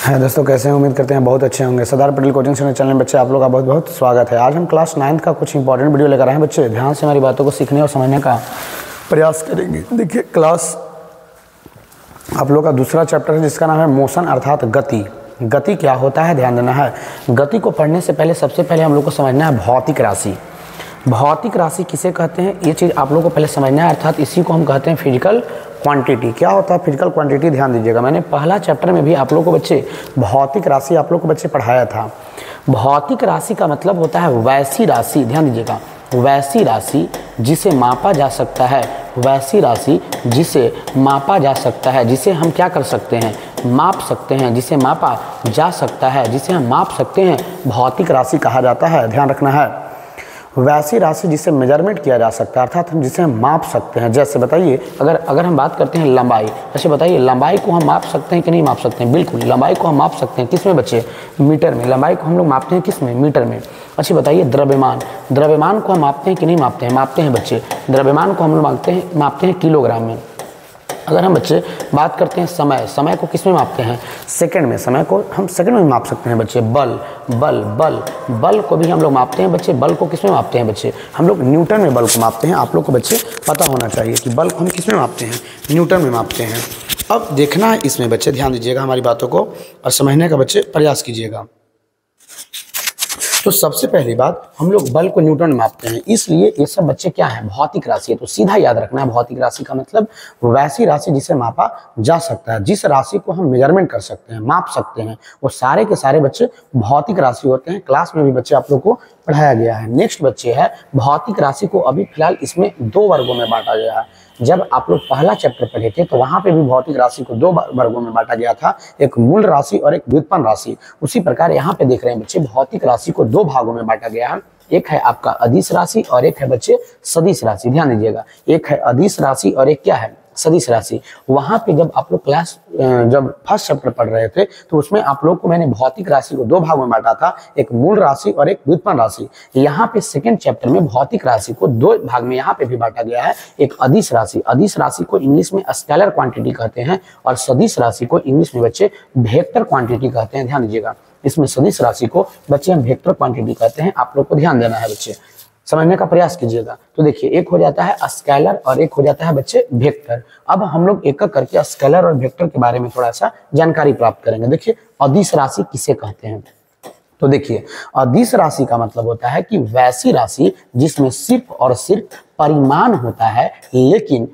है दोस्तों, कैसे हैं? उम्मीद करते हैं बहुत अच्छे होंगे। Sardar Patel coaching centre channel में बच्चे आप लोग का बहुत बहुत स्वागत है। आज हम क्लास 9 का कुछ इंपॉर्टेंट वीडियो लेकर आए हैं। बच्चे ध्यान से हमारी बातों को सीखने और समझने का प्रयास करेंगे। देखिए, क्लास आप लोग का दूसरा चैप्टर है जिसका नाम है मोशन अर्थात गति। गति क्या होता है, ध्यान देना है। गति को पढ़ने से पहले सबसे पहले हम लोग को समझना है भौतिक राशि। भौतिक राशि किसे कहते हैं, ये चीज़ आप लोगों को पहले समझना है। अर्थात इसी को हम कहते हैं फिजिकल क्वांटिटी। क्या होता है फिजिकल क्वांटिटी, ध्यान दीजिएगा। मैंने पहला चैप्टर में भी आप लोगों को बच्चे भौतिक राशि आप लोग को बच्चे पढ़ाया था। भौतिक राशि का मतलब होता है वैसी राशि, ध्यान दीजिएगा, वैसी राशि जिसे मापा जा सकता है। वैसी राशि जिसे मापा जा सकता है, जिसे हम क्या कर सकते हैं, माप सकते हैं, जिसे मापा जा सकता है, जिसे हम माप सकते हैं, भौतिक राशि कहा जाता है। ध्यान रखना है, वैसी राशि जिसे मेजरमेंट किया जा सकता है, अर्थात हम जिसे हम माप सकते हैं। जैसे बताइए, अगर हम बात करते हैं लंबाई, अच्छा बताइए लंबाई को हम माप सकते हैं कि नहीं माप सकते हैं? बिल्कुल, लंबाई को हम माप सकते हैं। किस में बच्चे? मीटर में। लंबाई को हम लोग मापते हैं किस में? मीटर में। अच्छा बताइए द्रव्यमान, द्रव्यमान को हम मापते हैं कि नहीं मापते हैं? मापते हैं बच्चे। द्रव्यमान को हम लोग मापते हैं किलोग्राम में। अगर हम बच्चे बात करते हैं समय, समय को किस में मापते हैं? सेकंड में। समय को हम सेकंड में माप सकते हैं बच्चे। बल बल बल बल को भी हम लोग मापते हैं बच्चे। बल को किस में मापते हैं बच्चे? हम लोग न्यूटन में बल को मापते हैं। आप लोग को बच्चे पता होना चाहिए कि बल को हम किस में मापते हैं? न्यूटन में मापते हैं। अब देखना है इसमें बच्चे, ध्यान दीजिएगा हमारी बातों को और समझने का बच्चे प्रयास कीजिएगा। तो सबसे पहली बात, हम लोग बल को न्यूटन में मापते हैं, इसलिए ये सब बच्चे क्या है? भौतिक राशि है। तो सीधा याद रखना है, भौतिक राशि का मतलब वैसी राशि जिसे मापा जा सकता है, जिस राशि को हम मेजरमेंट कर सकते हैं, माप सकते हैं, वो सारे के सारे बच्चे भौतिक राशि होते हैं। क्लास में भी बच्चे आप लोग को पढ़ाया गया है। नेक्स्ट बच्चे है भौतिक राशि को अभी फिलहाल इसमें दो वर्गों में बांटा गया है। जब आप लोग पहला चैप्टर पढ़े थे तो वहां पे भी भौतिक राशि को दो वर्गों में बांटा गया था, एक मूल राशि और एक व्युत्पन्न राशि। उसी प्रकार यहाँ पे देख रहे हैं बच्चे, भौतिक राशि को दो भागों में बांटा गया है। एक है आपका अदिश राशि और एक है बच्चे सदिश राशि। ध्यान दीजिएगा, एक है अदिश राशि और एक क्या है? सदिश राशि। वहां पे जब आप लोग क्लास जब फर्स्ट चैप्टर पढ़ रहे थे तो उसमें आप लोग को मैंने भौतिक राशि को दो भागों में बांटा था, एक मूल राशि और एक व्युत्पन्न राशि। यहाँ पे सेकंड चैप्टर में भौतिक राशि को दो भाग में यहाँ पे भी बांटा गया है, एक अदिश राशि। अदिश राशि को इंग्लिश में स्केलर क्वांटिटी कहते हैं और सदिश राशि को इंग्लिश में बच्चे वेक्टर क्वांटिटी कहते हैं। ध्यान दीजिएगा, इसमें सदिश राशि को बच्चे हम वेक्टर क्वांटिटी कहते हैं। आप लोग को ध्यान देना है बच्चे, समझने का प्रयास कीजिएगा। तो देखिए, एक हो जाता है स्केलर और एक हो जाता है बच्चे वेक्टर। अब हम लोग एक एक करके स्केलर और वेक्टर के बारे में थोड़ा सा जानकारी प्राप्त करेंगे। देखिए, अदिश राशि किसे कहते हैं? तो देखिए, अदिश राशि का मतलब होता है कि वैसी राशि जिसमें सिर्फ और सिर्फ परिमाण होता है, लेकिन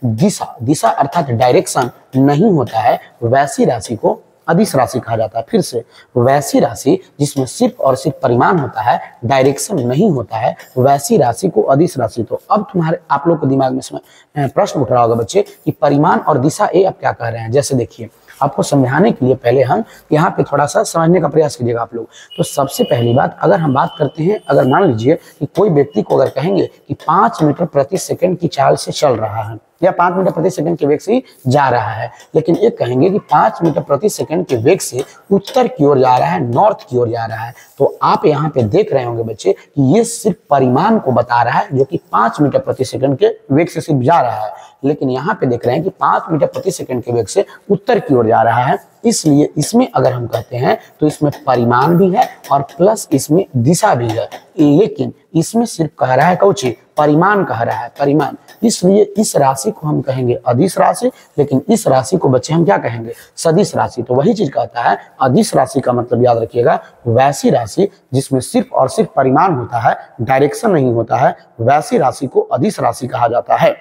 दिशा अर्थात डायरेक्शन नहीं होता है, वैसी राशि को अदिश राशि कहा जाता है। फिर से, वैसी राशि जिसमें सिर्फ और सिर्फ परिमाण होता है, डायरेक्शन नहीं होता है, वैसी राशि को अदिश राशि। तो अब आप लोग के दिमाग में प्रश्न उठ रहा होगा बच्चे कि परिमाण और दिशा ये अब क्या कह रहे हैं। जैसे देखिए, आपको समझाने के लिए पहले हम यहाँ पे थोड़ा सा समझने का प्रयास कीजिएगा आप लोग। तो सबसे पहली बात, अगर हम बात करते हैं, अगर मान लीजिए कि कोई व्यक्ति को अगर कहेंगे कि 5 मीटर प्रति सेकंड की चाल से चल रहा है या 5 मीटर प्रति सेकंड के वेग से जा रहा है, लेकिन ये कहेंगे कि 5 मीटर प्रति सेकंड के वेग से उत्तर की ओर जा रहा है, नॉर्थ की ओर जा रहा है, तो आप यहाँ पे देख रहे होंगे बच्चे कि ये सिर्फ परिमाण को बता रहा है, जो कि 5 मीटर प्रति सेकंड के वेग से सिर्फ जा रहा है। लेकिन यहाँ पे देख रहे हैं कि 5 मीटर प्रति सेकंड के वेग से उत्तर की ओर जा रहा है, इसलिए इसमें अगर हम कहते हैं तो इसमें परिमाण भी है और प्लस इसमें दिशा भी है। लेकिन इसमें सिर्फ कह रहा है कौची? परिमाण कह रहा है, परिमाण। इसलिए इस राशि को हम कहेंगे अदिश राशि, लेकिन इस राशि को बच्चे हम क्या कहेंगे? सदिश राशि। तो वही चीज कहता है, अदिश राशि का मतलब याद रखिएगा, वैसी राशि जिसमें सिर्फ और सिर्फ परिमाण होता है, डायरेक्शन नहीं होता है, वैसी राशि को अदिश राशि कहा जाता है।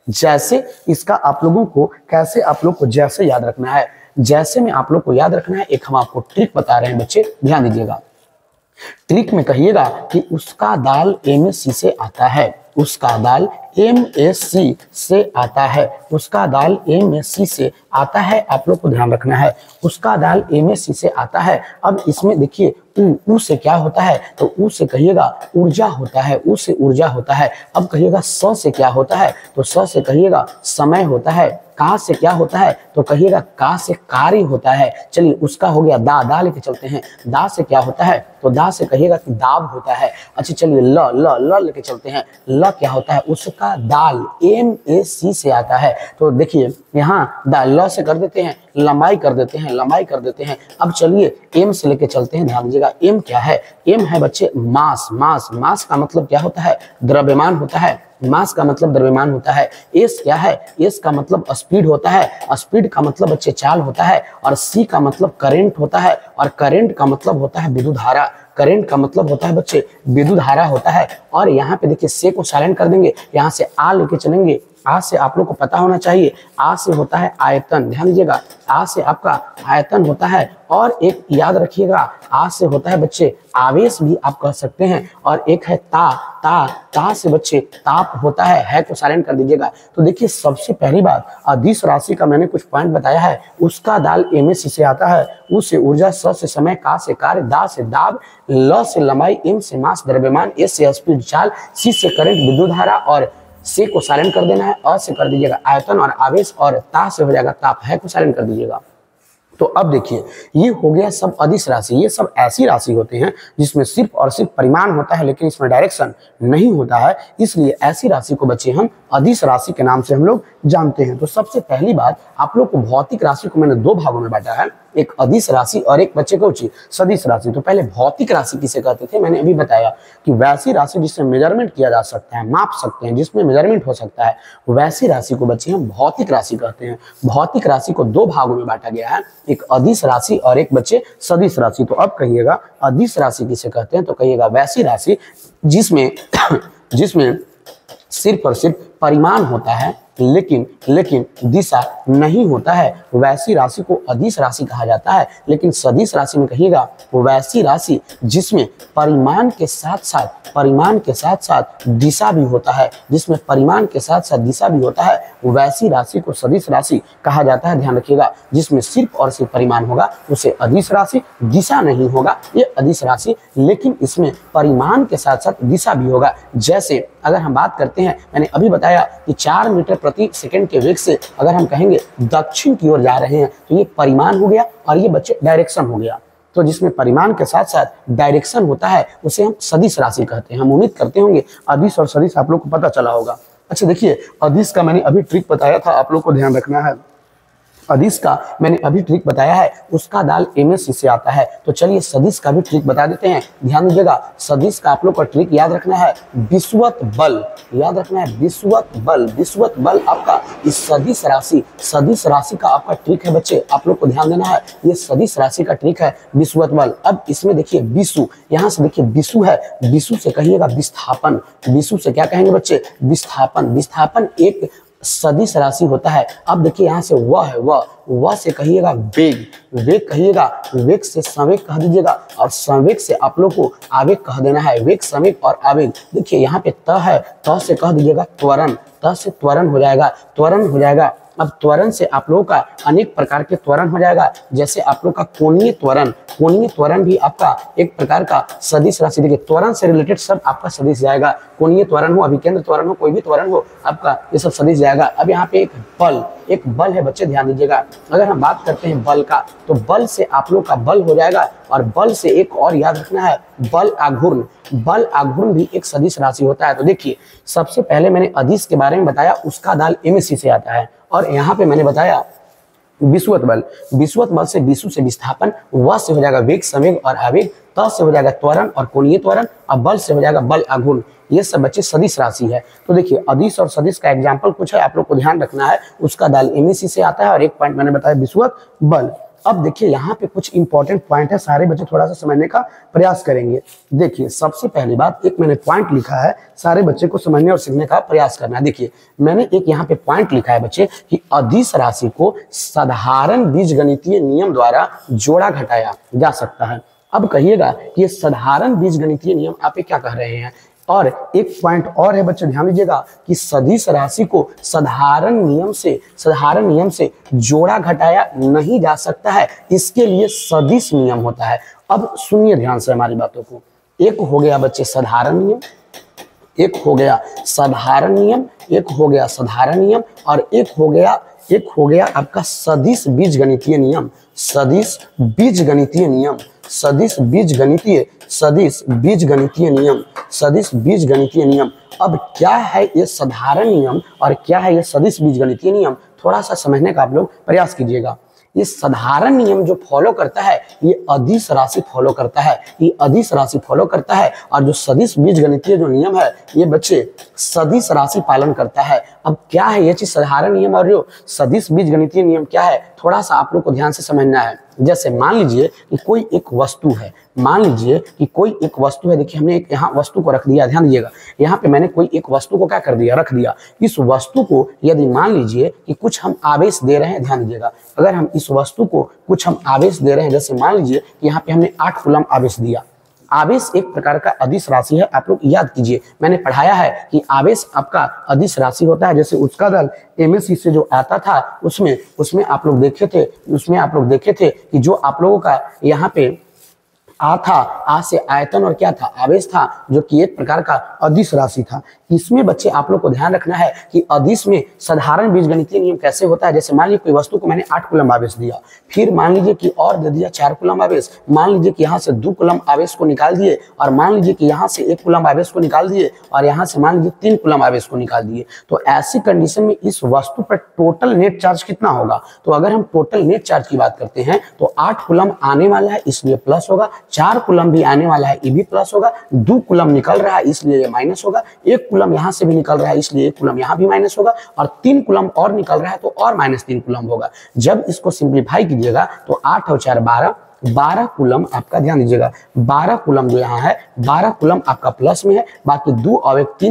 जैसे इसका आप लोगों को कैसे आप लोग को जैसे याद रखना है, जैसे में आप लोग को याद रखना है, एक हम आपको ट्रिक बता रहे हैं बच्चे, ध्यान दीजिएगा। ट्रिक में कहिएगा कि उसका दाल MSc से आता है, उसका दाल MSc से आता है, उसका दाल MSc से आता है। आप लोग को ध्यान रखना है, उसका दाल MSc से आता है। अब इसमें देखिए, ऊ से क्या होता है? तो ऊ से कहिएगा ऊर्जा होता है, ऊ से ऊर्जा होता है। अब कहिएगा स से क्या होता है? तो स से कहिएगा समय होता है। का से क्या होता है? तो कहिएगा का से कार्य होता है। चलिए, उसका हो गया दा लेके चलते हैं। दा से क्या होता है? तो दा से कहिएगा कि दाब होता है। अच्छा चलिए, ल लेके चलते हैं। ल क्या होता है? उसका दाल MAC से आता है। तो देखिए, यहाँ ल से कर देते हैं, लंबाई कर देते हैं, लंबाई कर देते हैं। अब चलिए एम से लेके चलते हैं, ध्यान दीजिएगा एम क्या है। एम है बच्चे मास। मास, मास का मतलब क्या होता है, द्रव्यमान होता है। मास का मतलब द्रव्यमान होता है। एस क्या है, एस का मतलब स्पीड होता है, स्पीड का मतलब बच्चे चाल होता है। और सी का मतलब करंट होता है, और करंट का मतलब होता है विद्युत धारा। करंट का मतलब होता है बच्चे विद्युत धारा होता है। और यहाँ पे देखिए से को साइलेंट कर देंगे, यहाँ से आ लेके चलेंगे। आ से आप लोग को पता होना चाहिए, आ से होता है आयतन, ध्यान दीजिएगा आ से आपका आयतन होता है। और एक याद रखिएगा आ से होता है बच्चे आवेश भी आप कह सकते हैं। और एक है ता, ता से बच्चे ताप होता है को साइलेंट कर दीजिएगा। तो देखिए सबसे पहली बात अदिश राशि का मैंने कुछ पॉइंट बताया है, उसका दाल एम से आता है। उ से ऊर्जा, स से समय, का से कार्य, दा से दाब, ल से लंबाई, एम से मास द्रव्यमान, एस से स्पीड चाल, सी से करंट विद्युत धारा, और से को साइलेंट कर देना है। अ से कर दीजिएगा आयतन और आवेश, और ता से हो जाएगा ताप, है को साइलेंट कर दीजिएगा। तो अब देखिए ये हो गया सब अदिश राशि। ये सब ऐसी राशि होते हैं जिसमें सिर्फ और सिर्फ परिमाण होता है लेकिन इसमें डायरेक्शन नहीं होता है, इसलिए ऐसी राशि को बच्चे हम अदिश राशि के नाम से हम लोग जानते हैं। तो सबसे पहली बात आप लोग को भौतिक राशि को मैंने दो भागों में बांटा है, एक अदिश राशि और एक बच्चे को सदिश राशि। तो पहले भौतिक राशि किसे कहते थे, मैंने अभी बताया कि वैसी राशि जिससे मेजरमेंट किया जा सकता है, माप सकते हैं, जिसमें मेजरमेंट हो सकता है, वैसी राशि को बच्चे हम भौतिक राशि कहते हैं। भौतिक राशि को दो भागों में बांटा गया है, एक अदिश राशि और एक बच्चे सदिश राशि। तो अब कहिएगा अदिश राशि किसे कहते हैं, तो कहिएगा वैसी राशि जिसमें जिसमें सिर्फ और सिर्फ परिमाण होता है लेकिन दिशा नहीं होता है, वैसी राशि को अदिश राशि कहा जाता है। लेकिन सदिश राशि में कहिएगा वैसी राशि जिसमें परिमाण के साथ साथ दिशा भी होता है, जिसमें परिमाण के साथ साथ दिशा भी होता है, वैसी राशि को सदिश राशि कहा जाता है। ध्यान रखिएगा जिसमें सिर्फ और सिर्फ परिमाण होगा उसे अदिश राशि, दिशा नहीं होगा ये अदिश राशि, लेकिन इसमें परिमाण के साथ साथ दिशा भी होगा। जैसे अगर हम बात करते हैं, मैंने अभी बताया कि 4 मीटर प्रति सेकंड के वेग से अगर हम कहेंगे दक्षिण की ओर जा रहे हैं तो ये परिमाण हो गया और ये बच्चे डायरेक्शन हो गया। तो जिसमें परिमाण के साथ साथ डायरेक्शन होता है उसे हम सदिश राशि कहते हैं। हम उम्मीद करते होंगे अदिश और सदिश आप लोग को पता चला होगा। अच्छा देखिए अदिश का मैंने अभी ट्रिक बताया था, आप लोग को ध्यान रखना है। अदिश का मैंने अभी ट्रिक बताया है, उसका दाल एमएससी से आता है। तो चलिए सदिश का भी ट्रिक बता देते हैं, ध्यान दीजिएगा। सदिश का आप लोग का ट्रिक याद रखना है विषुवत बल, याद रखना है विषुवत बल। विषुवत बल आपका इस सदिश राशि का आपका ट्रिक है बच्चे, आप लोग को ध्यान देना है। ये सदिश राशि का ट्रिक है विषुवत बल। अब इसमें देखिए विषु, यहाँ से देखिए विषु है, विषु से कहिएगा विस्थापन। विषु से क्या कहेंगे बच्चे, विस्थापन। विस्थापन एक सदिश राशि होता है। अब देखिए यहाँ से वह है, वह से कहिएगा वेग, वेग कहिएगा, वेग से संवेग कह दीजिएगा, और संवेग से आप लोग को आवेग कह देना है। वेग, संवेग और आवेग। देखिए यहाँ पे त है, त से कह दीजिएगा त्वरण, त से त्वरण हो जाएगा, त्वरण हो जाएगा। अब त्वरण से आप लोगों का अनेक प्रकार के त्वरण हो जाएगा, जैसे आप लोग का कोणीय त्वरण। कोणीय त्वरण भी आपका एक प्रकार का सदिश राशि। देखिए त्वरण से रिलेटेड सब आपका सदिश जाएगा, कोणीय त्वरण हो, अभिकेंद्र त्वरण हो, कोई भी त्वरण हो, आपका ये सब सदिश जाएगा। अब यहाँ पे एक बल है बच्चे, ध्यान दीजिएगा। अगर हम बात करते हैं बल का, तो बल से आप लोग का बल हो जाएगा, और बल से एक और याद रखना है बल आघूर्ण। बल आघूर्ण भी एक सदिश राशि होता है। तो देखिए सबसे पहले मैंने अदिश के बारे में बताया, उसका दाल एमएससी से आता है, और यहाँ पे मैंने बताया विषुवत बल। विषुवत बल से विषु से विस्थापन, व से हो जाएगा वेग, संवेग और आवेग, त से हो जाएगा त्वरण और कोणीय त्वरण, और बल से हो जाएगा बल आघूर्ण। ये सब बच्चे सदिश राशि है। तो देखिए अदिश और सदिश का एग्जाम्पल कुछ है, आप लोग को ध्यान रखना है। उसका दाल एमएससी से आता है, और एक पॉइंट मैंने बताया विषुवत बल। अब देखिए यहाँ पे कुछ इंपॉर्टेंट पॉइंट है, सारे बच्चे थोड़ा सा समझने का प्रयास करेंगे। देखिए सबसे पहली बात, एक मैंने पॉइंट लिखा है, सारे बच्चे को समझने और सीखने का प्रयास करना है। देखिए मैंने एक यहाँ पे पॉइंट लिखा है बच्चे कि अदिश राशि को साधारण बीजगणितीय नियम द्वारा जोड़ा घटाया जा सकता है। अब कहिएगा कि ये साधारण बीजगणितीय नियम आप क्या कह रहे हैं। और एक पॉइंट और है बच्चे, ध्यान दीजिएगा कि सदिश राशि को साधारण नियम से जोड़ा घटाया नहीं जा सकता है, इसके लिए सदिश नियम होता है। अब सुनिए ध्यान से हमारी बातों को। एक हो गया बच्चे साधारण नियम, एक हो गया साधारण नियम, एक हो गया साधारण नियम, और एक हो गया आपका सदिश बीजगणितीय नियम। सदिश बीजगणितीय नियम, सदिश बीजगणितीय नियम। अब क्या है ये साधारण नियम और क्या है ये सदिश बीजगणितीय नियम, थोड़ा सा समझने का आप लोग प्रयास कीजिएगा। ये साधारण नियम जो फॉलो करता है ये अदिश राशि फॉलो करता है, ये अदिश राशि फॉलो करता है। और जो सदिश बीजगणितीय जो नियम है ये बच्चे सदिश राशि पालन करता है। अब क्या है ये चीज साधारण नियम और जो सदिश बीजगणितीय नियम क्या है, थोड़ा सा आप लोग को ध्यान से समझना है। जैसे मान लीजिए कि कोई एक वस्तु है, मान लीजिए कि कोई एक वस्तु है, देखिए हमने एक यहाँ वस्तु को रख दिया, ध्यान दीजिएगा, यहाँ पे मैंने कोई एक वस्तु को क्या कर दिया, रख दिया। इस वस्तु को यदि मान लीजिए कि कुछ हम आवेश दे रहे हैं, ध्यान दीजिएगा, अगर हम इस वस्तु को कुछ हम आवेश दे रहे हैं, जैसे मान लीजिए कि यहाँ पे हमने 8 कूलम आवेश दिया। आवेश एक प्रकार का अदिश राशि है, आप लोग याद कीजिए, मैंने पढ़ाया है कि आवेश आपका अदिश राशि होता है। जैसे उसका दल एमएससी से जो आता था उसमें आप लोग देखे थे कि जो आप लोगों का यहाँ पे आ से आयतन और क्या था, आवेश था, जो कि एक प्रकार का अदिश राशि था। इसमें बच्चे आप लोग को ध्यान रखना है कि अदिश में साधारण बीजगणितीय नियम कैसे होता है। जैसे मान लीजिए कोई वस्तु को मैंने 8 कूलम आवेश दिया, फिर मान लीजिए कि और दे दिया 4 कूलम आवेश, मान लीजिए कि यहाँ से 2 कूलम आवेश को निकाल दिए, और मान लीजिए कि यहाँ से 1 कूलम आवेश को निकाल दिए, और यहाँ से मान लीजिए 3 कूलम आवेश को निकाल दिए। तो ऐसी कंडीशन में इस वस्तु पर टोटल नेट चार्ज कितना होगा? तो अगर हम टोटल नेट चार्ज की बात करते हैं तो 8 कूलम आने वाला है इसलिए प्लस होगा, 4 कूलम भी आने वाला है ये भी प्लस होगा, 2 कूलम निकल रहा है इसलिए ये माइनस होगा, 1 कूलम यहाँ से भी निकल रहा है इसलिए 1 कूलम यहाँ भी माइनस होगा, और 3 कूलम और निकल रहा है तो और -3 कूलम होगा। जब इसको सिंप्लीफाई कीजिएगा तो 8 और 4 12 कूलम आपका, ध्यान दीजिएगा, 12 कूलम जो यहाँ है 12 कूलम आपका प्लस में है, बाकी 2 और 1 3